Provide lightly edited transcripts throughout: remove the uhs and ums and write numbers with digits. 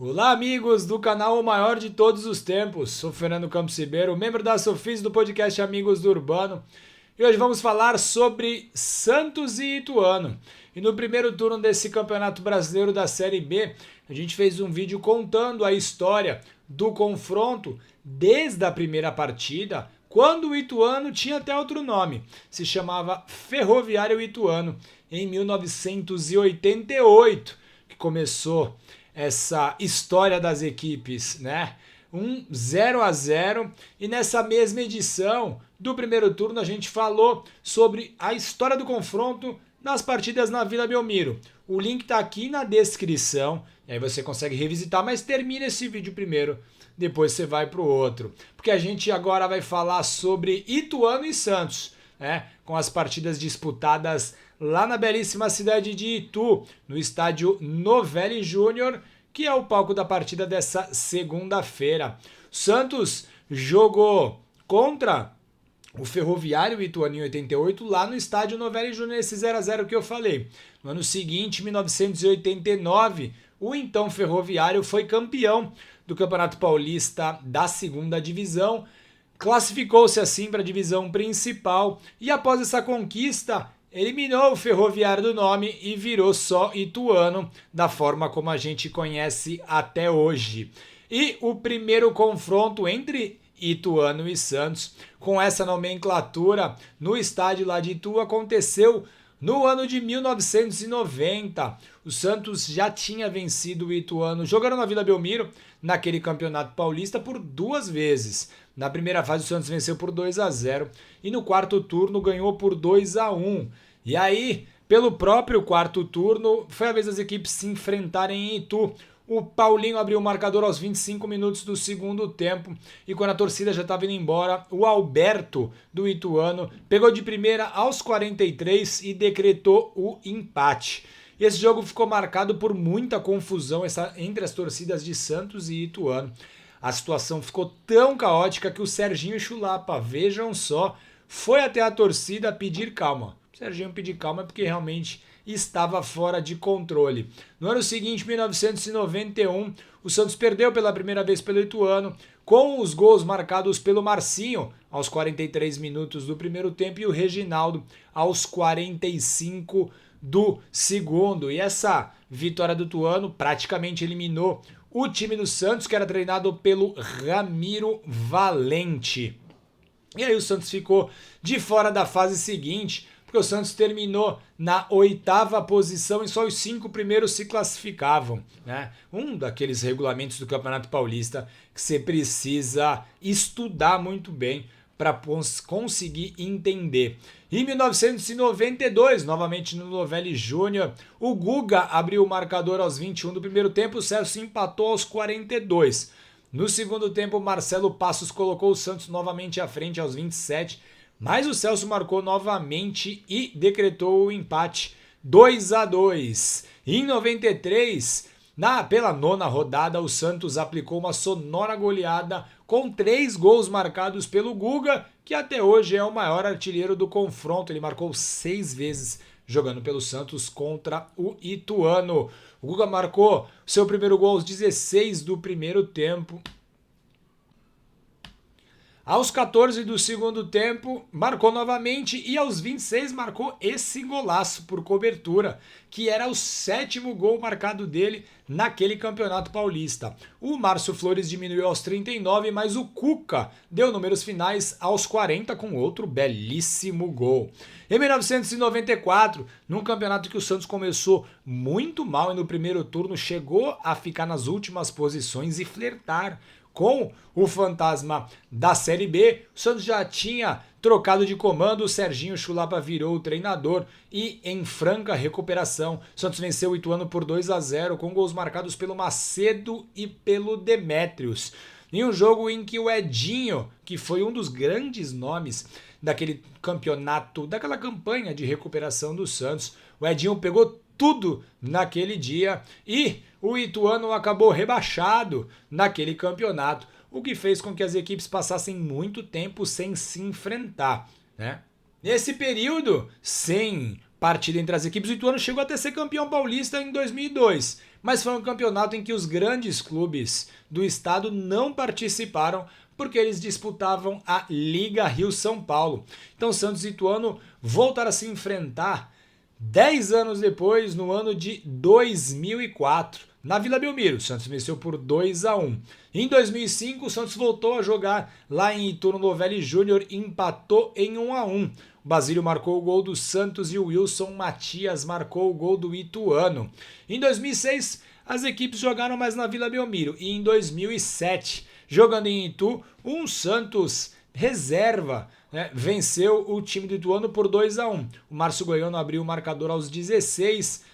Olá, amigos do canal O Maior de Todos os Tempos. Sou Fernando Campos Ribeiro, membro da Sofis do podcast Amigos do Urbano. E hoje vamos falar sobre Santos e Ituano. E no primeiro turno desse Campeonato Brasileiro da Série B, a gente fez um vídeo contando a história do confronto desde a primeira partida, quando o Ituano tinha até outro nome. Se chamava Ferroviário Ituano, em 1988, que começou essa história das equipes, né? 0-0, e nessa mesma edição do primeiro turno a gente falou sobre a história do confronto nas partidas na Vila Belmiro. O link tá aqui na descrição, e aí você consegue revisitar, mas termina esse vídeo primeiro, depois você vai pro outro. Porque a gente agora vai falar sobre Ituano e Santos, né? Com as partidas disputadas lá na belíssima cidade de Itu, no estádio Novelli Júnior, que é o palco da partida dessa segunda-feira. Santos jogou contra o Ferroviário Ituano em 88 lá no estádio Novelli Júnior, esse 0-0 que eu falei. No ano seguinte, 1989, o então Ferroviário foi campeão do Campeonato Paulista da segunda divisão, classificou-se assim para a divisão principal e após essa conquista eliminou o Ferroviário do nome e virou só Ituano, da forma como a gente conhece até hoje. E o primeiro confronto entre Ituano e Santos, com essa nomenclatura, no estádio lá de Itu, aconteceu no ano de 1990. O Santos já tinha vencido o Ituano jogando na Vila Belmiro, naquele campeonato paulista, por duas vezes. Na primeira fase o Santos venceu por 2-0 e no quarto turno ganhou por 2-1. E aí, pelo próprio quarto turno, foi a vez das equipes se enfrentarem em Itu. O Paulinho abriu o marcador aos 25 minutos do segundo tempo e quando a torcida já estava indo embora, o Alberto do Ituano pegou de primeira aos 43 e decretou o empate. Esse jogo ficou marcado por muita confusão entre as torcidas de Santos e Ituano. A situação ficou tão caótica que o Serginho Chulapa, vejam só, foi até a torcida pedir calma. O Serginho pedir calma porque realmente estava fora de controle. No ano seguinte, 1991, o Santos perdeu pela primeira vez pelo Ituano, com os gols marcados pelo Marcinho aos 43 minutos do primeiro tempo e o Reginaldo aos 45 do segundo. E essa vitória do Ituano praticamente eliminou o time do Santos, que era treinado pelo Ramiro Valente. E aí o Santos ficou de fora da fase seguinte, porque o Santos terminou na 8ª posição e só os 5 primeiros se classificavam, né? Um daqueles regulamentos do Campeonato Paulista que você precisa estudar muito bem para conseguir entender. Em 1992, novamente no Novelli Júnior, o Guga abriu o marcador aos 21 do primeiro tempo, o Celso empatou aos 42. No segundo tempo, o Marcelo Passos colocou o Santos novamente à frente aos 27, mas o Celso marcou novamente e decretou o empate 2-2. Em 93, pela 9ª rodada, o Santos aplicou uma sonora goleada com 3 gols marcados pelo Guga, que até hoje é o maior artilheiro do confronto. Ele marcou 6 vezes jogando pelo Santos contra o Ituano. O Guga marcou seu primeiro gol aos 16 do primeiro tempo. Aos 14 do segundo tempo, marcou novamente e aos 26 marcou esse golaço por cobertura, que era o 7º gol marcado dele naquele Campeonato Paulista. O Márcio Flores diminuiu aos 39, mas o Cuca deu números finais aos 40 com outro belíssimo gol. Em 1994, num campeonato que o Santos começou muito mal e no primeiro turno chegou a ficar nas últimas posições e flertar com o fantasma da Série B, o Santos já tinha trocado de comando, o Serginho Chulapa virou o treinador e em franca recuperação, o Santos venceu o Ituano por 2-0 com gols marcados pelo Macedo e pelo Demétrios. Em um jogo em que o Edinho, que foi um dos grandes nomes daquele campeonato, daquela campanha de recuperação do Santos, o Edinho pegou tudo naquele dia e o Ituano acabou rebaixado naquele campeonato, o que fez com que as equipes passassem muito tempo sem se enfrentar, né? Nesse período, sem partida entre as equipes, o Ituano chegou até ser campeão paulista em 2002, mas foi um campeonato em que os grandes clubes do estado não participaram porque eles disputavam a Liga Rio-São Paulo. Então Santos e Ituano voltaram a se enfrentar 10 anos depois, no ano de 2004. Na Vila Belmiro, o Santos venceu por 2-1. Em 2005, o Santos voltou a jogar lá em Itu, no Novelli Júnior, e empatou em 1-1. O Basílio marcou o gol do Santos e o Wilson Matias marcou o gol do Ituano. Em 2006, as equipes jogaram mais na Vila Belmiro. E em 2007, jogando em Itu, um Santos reserva venceu o time do Ituano por 2-1. O Márcio Goiano abriu o marcador aos 16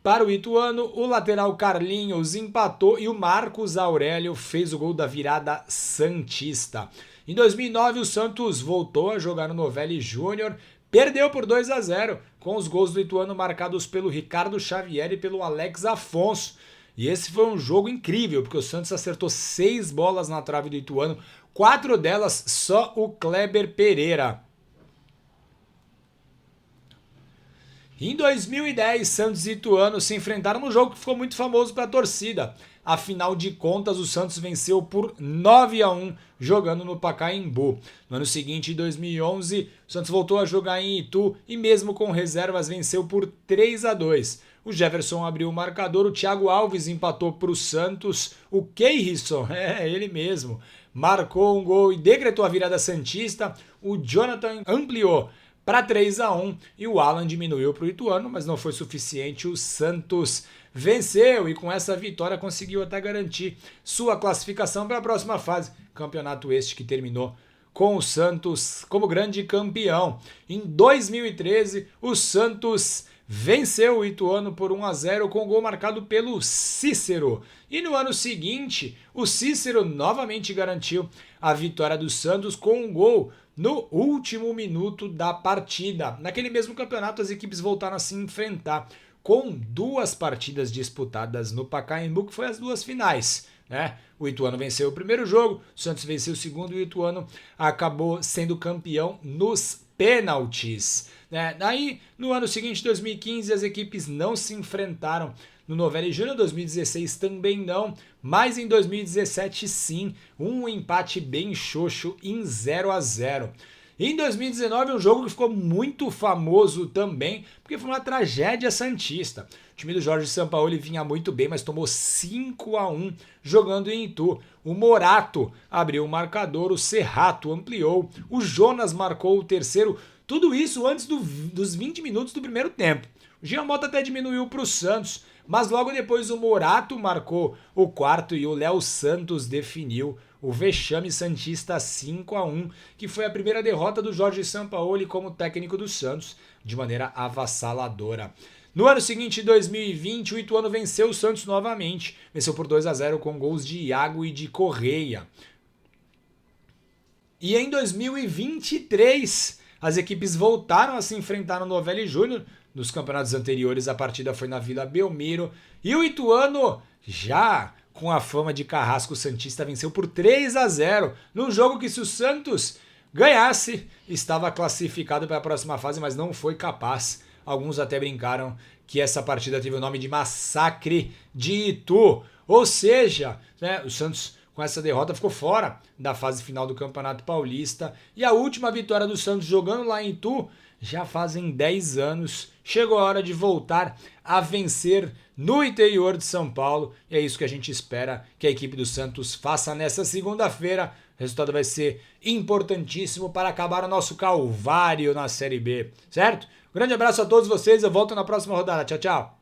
para o Ituano, o lateral Carlinhos empatou e o Marcos Aurélio fez o gol da virada santista. Em 2009, o Santos voltou a jogar no Novelli Júnior, perdeu por 2-0, com os gols do Ituano marcados pelo Ricardo Xavier e pelo Alex Afonso. E esse foi um jogo incrível, porque o Santos acertou 6 bolas na trave do Ituano, 4 delas só o Kleber Pereira. Em 2010, Santos e Ituano se enfrentaram num jogo que ficou muito famoso para a torcida. Afinal de contas, o Santos venceu por 9-1 jogando no Pacaembu. No ano seguinte, em 2011, o Santos voltou a jogar em Itu e mesmo com reservas venceu por 3-2. O Jefferson abriu o marcador, o Thiago Alves empatou para o Santos, o Keirson, ele mesmo, marcou um gol e decretou a virada santista, o Jonathan ampliou para 3-1 e o Alan diminuiu para o Ituano, mas não foi suficiente. O Santos venceu e com essa vitória conseguiu até garantir sua classificação para a próxima fase. Campeonato este que terminou com o Santos como grande campeão. Em 2013, o Santos venceu o Ituano por 1-0 com gol marcado pelo Cícero. E no ano seguinte, o Cícero novamente garantiu a vitória do Santos com um gol no último minuto da partida. Naquele mesmo campeonato, as equipes voltaram a se enfrentar com 2 partidas disputadas no Pacaembu, que foi as 2 finais. O Ituano venceu o primeiro jogo, o Santos venceu o segundo e o Ituano acabou sendo campeão nos pênaltis. Daí, no ano seguinte, 2015, as equipes não se enfrentaram no Novelli Júnior, 2016 também não, mas em 2017 sim, um empate bem xoxo em 0-0. Em 2019, um jogo que ficou muito famoso também, porque foi uma tragédia santista. O time do Jorge Sampaoli vinha muito bem, mas tomou 5-1 jogando em Itu. O Morato abriu o marcador, o Serrato ampliou, o Jonas marcou o terceiro, tudo isso antes dos 20 minutos do primeiro tempo. O Jean Mota até diminuiu para o Santos, mas logo depois o Morato marcou o quarto e o Léo Santos definiu o vexame santista 5-1, que foi a primeira derrota do Jorge Sampaoli como técnico do Santos, de maneira avassaladora. No ano seguinte, 2020, o Ituano venceu o Santos novamente, venceu por 2-0 com gols de Iago e de Correia. E em 2023, as equipes voltaram a se enfrentar no Novelli Júnior. Nos campeonatos anteriores, a partida foi na Vila Belmiro. E o Ituano, já com a fama de carrasco santista, venceu por 3-0. Num jogo que, se o Santos ganhasse, estava classificado para a próxima fase, mas não foi capaz. Alguns até brincaram que essa partida teve o nome de Massacre de Itu. Ou seja, o Santos, com essa derrota, ficou fora da fase final do Campeonato Paulista. E a última vitória do Santos jogando lá em Itu já fazem 10 anos. Chegou a hora de voltar a vencer no interior de São Paulo. E é isso que a gente espera que a equipe do Santos faça nessa segunda-feira. O resultado vai ser importantíssimo para acabar o nosso calvário na Série B, certo? Um grande abraço a todos vocês. Eu volto na próxima rodada. Tchau, tchau.